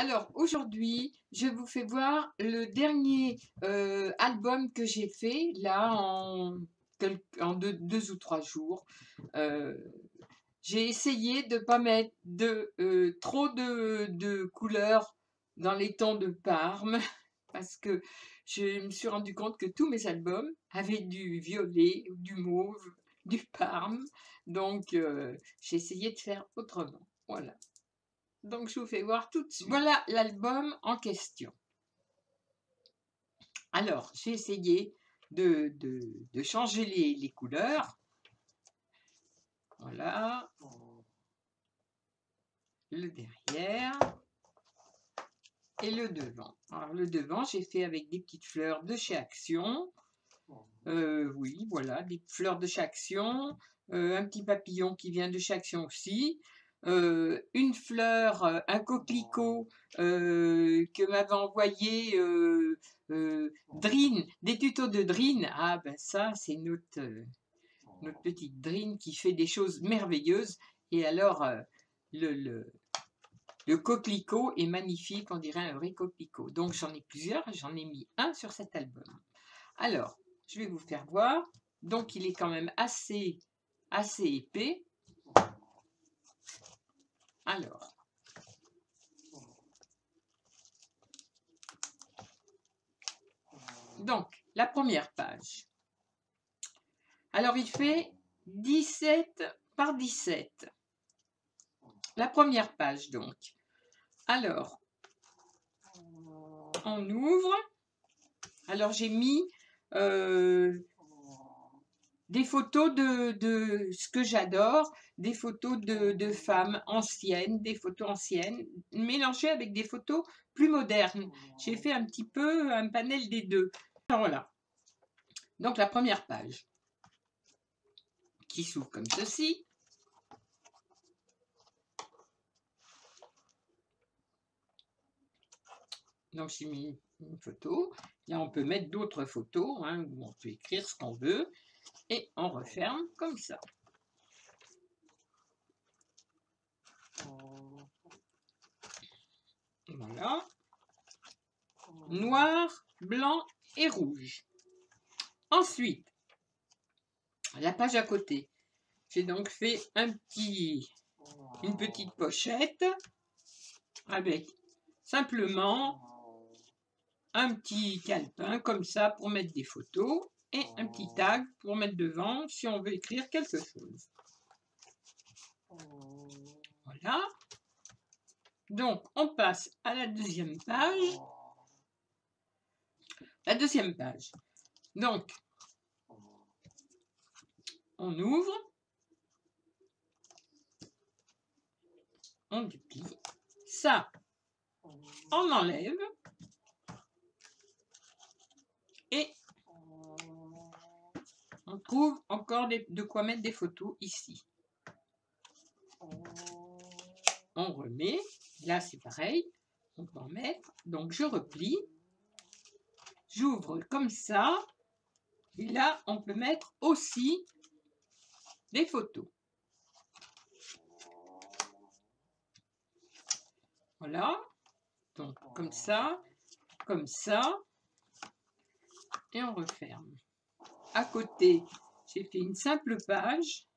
Alors aujourd'hui, je vous fais voir le dernier album que j'ai fait là en deux ou trois jours. Euh, j'ai essayé de ne pas mettre trop de couleurs dans les tons de Parme parce que je me suis rendu compte que tous mes albums avaient du violet, du mauve, du Parme. Donc j'ai essayé de faire autrement. Voilà. Donc, je vous fais voir tout de suite. Voilà l'album en question. Alors, j'ai essayé de changer les couleurs. Voilà. Le derrière et le devant. Alors, le devant, j'ai fait avec des petites fleurs de chez Action. Oui, voilà, des fleurs de chez Action. Un petit papillon qui vient de chez Action aussi. Une fleur, un coquelicot que m'avait envoyé Drine, des tutos de Drine. Ah ben ça, c'est notre petite Drine qui fait des choses merveilleuses. Et alors, le coquelicot est magnifique, on dirait un vrai coquelicot. Donc j'en ai plusieurs, j'en ai mis un sur cet album. Alors, je vais vous faire voir. Donc il est quand même assez épais. Alors, donc, la première page. Alors, il fait 17 par 17. La première page, donc. Alors, on ouvre. Alors, j'ai mis des photos de ce que j'adore, des photos de femmes anciennes, des photos anciennes, mélangées avec des photos plus modernes. J'ai fait un petit peu un panel des deux. Alors, voilà. Donc, la première page qui s'ouvre comme ceci. Donc, j'ai mis une photo. Là, on peut mettre d'autres photos, hein, où on peut écrire ce qu'on veut. Et on referme comme ça. Voilà. Noir, blanc et rouge. Ensuite, la page à côté. J'ai donc fait une petite pochette avec simplement un petit calepin comme ça pour mettre des photos et un petit tag pour mettre devant si on veut écrire quelque chose. Voilà. Donc, on passe à la deuxième page. La deuxième page. Donc, on ouvre. On duplie. Ça, on enlève. Et on trouve encore de quoi mettre des photos ici. On remet. Là, c'est pareil. On peut en mettre. Donc, je replie. J'ouvre comme ça. Et là, on peut mettre aussi des photos. Voilà. Donc, comme ça. Et on referme. À côté, j'ai fait une simple page.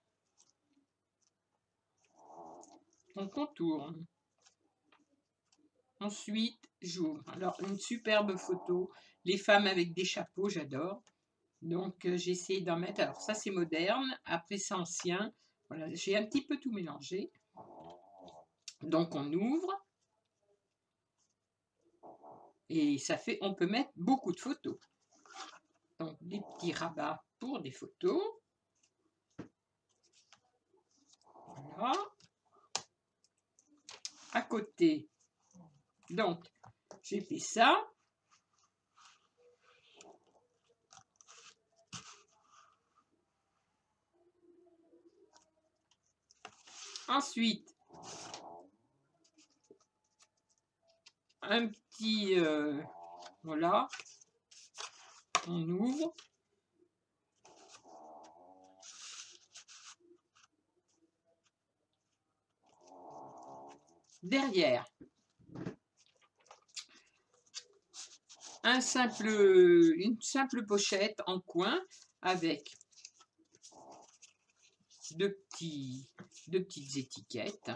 On contourne. Ensuite, j'ouvre. Alors, une superbe photo. Les femmes avec des chapeaux, j'adore. Donc, j'ai essayé d'en mettre. Alors, ça, c'est moderne. Après, c'est ancien. Voilà, j'ai un petit peu tout mélangé. Donc, on ouvre. Et ça fait, on peut mettre beaucoup de photos. Donc, des petits rabats pour des photos. Voilà. À côté, donc, j'ai fait ça. Ensuite, un petit, voilà, on ouvre. Derrière, une simple pochette en coin avec deux petites étiquettes.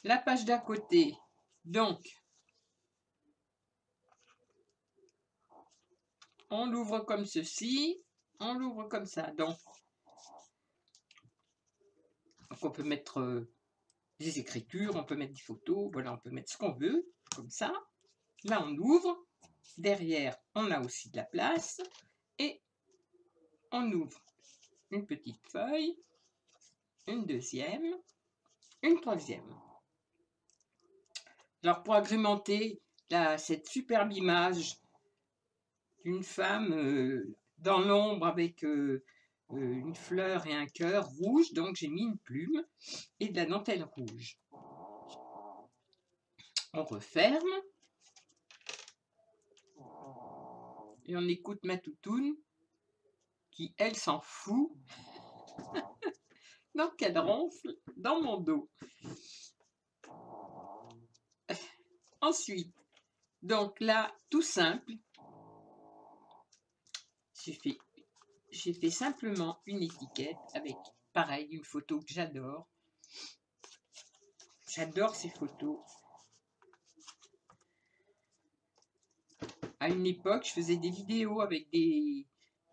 La page d'à côté, donc, on l'ouvre comme ceci, on l'ouvre comme ça. Donc on peut mettre des écritures, on peut mettre des photos, voilà, on peut mettre ce qu'on veut, comme ça. Là, on ouvre. Derrière, on a aussi de la place. Et on ouvre une petite feuille, une deuxième, une troisième. Alors, pour agrémenter cette superbe image d'une femme dans l'ombre avec une fleur et un cœur rouge, donc j'ai mis une plume et de la dentelle rouge. On referme et on écoute ma toutoune qui, elle, s'en fout. Donc elle ronfle dans mon dos. Ensuite, donc là, tout simple, j'ai fait simplement une étiquette avec, pareil, une photo que j'adore. J'adore ces photos. À une époque, je faisais des vidéos avec des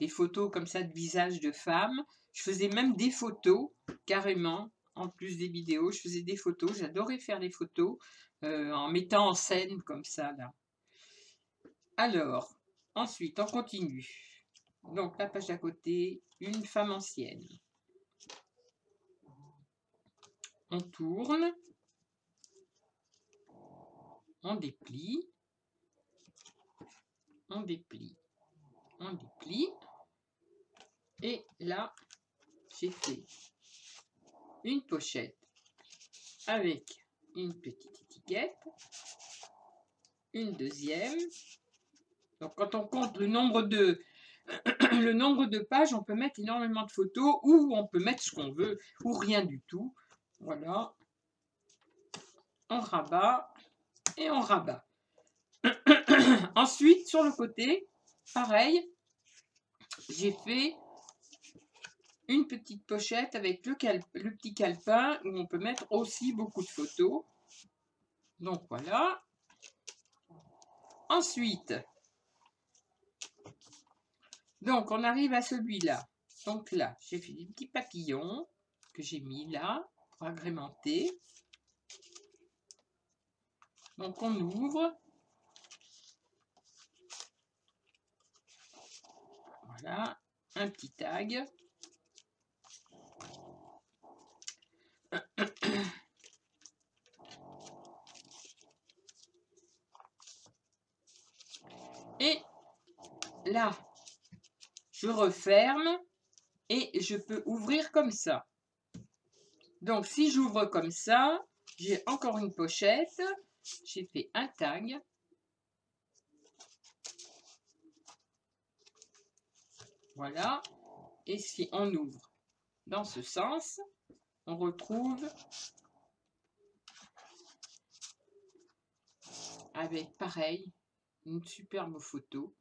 photos comme ça de visages de femmes. Je faisais même des photos, carrément, en plus des vidéos. Je faisais des photos. J'adorais faire des photos en mettant en scène comme ça, là. Alors, ensuite, on continue. Donc, la page d'à côté, une femme ancienne. On tourne. On déplie. On déplie. On déplie. Et là, j'ai fait une pochette avec une petite étiquette, une deuxième. Donc quand on compte le nombre de pages, on peut mettre énormément de photos ou on peut mettre ce qu'on veut ou rien du tout. Voilà. On rabat et on rabat. Ensuite, sur le côté, pareil, j'ai fait une petite pochette avec le petit calepin où on peut mettre aussi beaucoup de photos. Donc voilà. Ensuite, donc on arrive à celui-là. Donc là, j'ai fait des petits papillons que j'ai mis là pour agrémenter. Donc on ouvre. Voilà, un petit tag. Et là, je referme et je peux ouvrir comme ça. Donc si j'ouvre comme ça, j'ai encore une pochette. J'ai fait un tag. Voilà. Et si on ouvre dans ce sens, on retrouve avec pareil une superbe photo.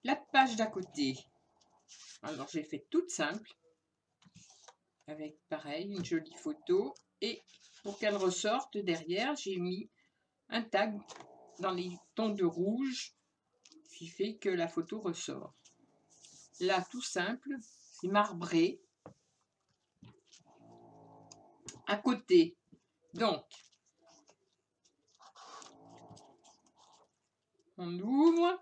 La page d'à côté, alors j'ai fait toute simple avec pareil une jolie photo et pour qu'elle ressorte derrière j'ai mis un tag dans les tons de rouge qui fait que la photo ressort. Là tout simple, c'est marbré. À côté, donc on ouvre.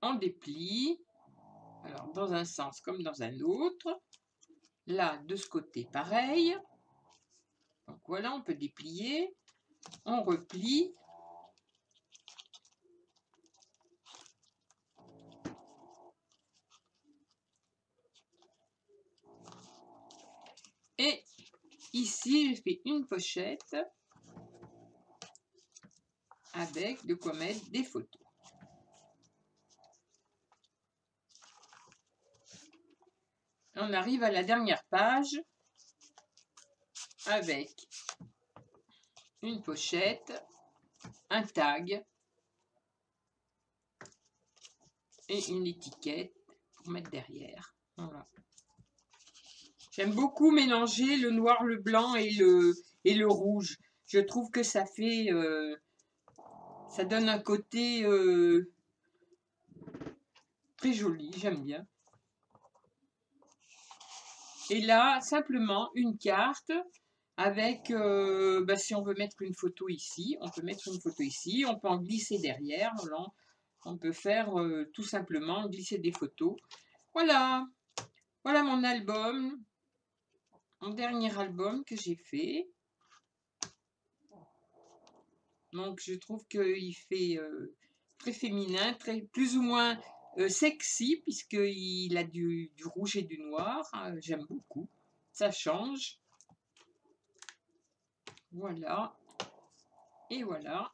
On déplie, alors dans un sens comme dans un autre. Là, de ce côté, pareil. Donc voilà, on peut déplier. On replie. Et ici, j'ai fait une pochette avec de quoi mettre des photos. On arrive à la dernière page avec une pochette, un tag et une étiquette pour mettre derrière. Voilà. J'aime beaucoup mélanger le noir, le blanc et le rouge. Je trouve que ça fait, ça donne un côté très joli, j'aime bien. Et là, simplement une carte avec, si on veut mettre une photo ici, on peut mettre une photo ici, on peut en glisser derrière, voilà. On peut faire tout simplement glisser des photos. Voilà, voilà mon album, mon dernier album que j'ai fait. Donc je trouve qu'il fait très féminin, très, plus ou moins sexy, puisqu'il a du rouge et du noir. J'aime beaucoup, ça change. Voilà, et voilà,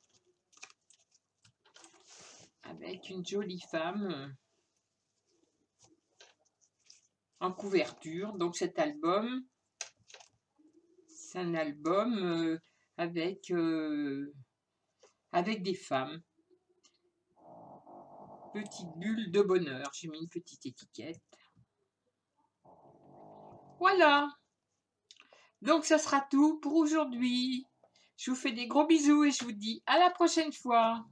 avec une jolie femme en couverture. Donc cet album, c'est un album avec des femmes. Petite bulle de bonheur, j'ai mis une petite étiquette. Voilà, donc ça sera tout pour aujourd'hui. Je vous fais des gros bisous et je vous dis à la prochaine fois.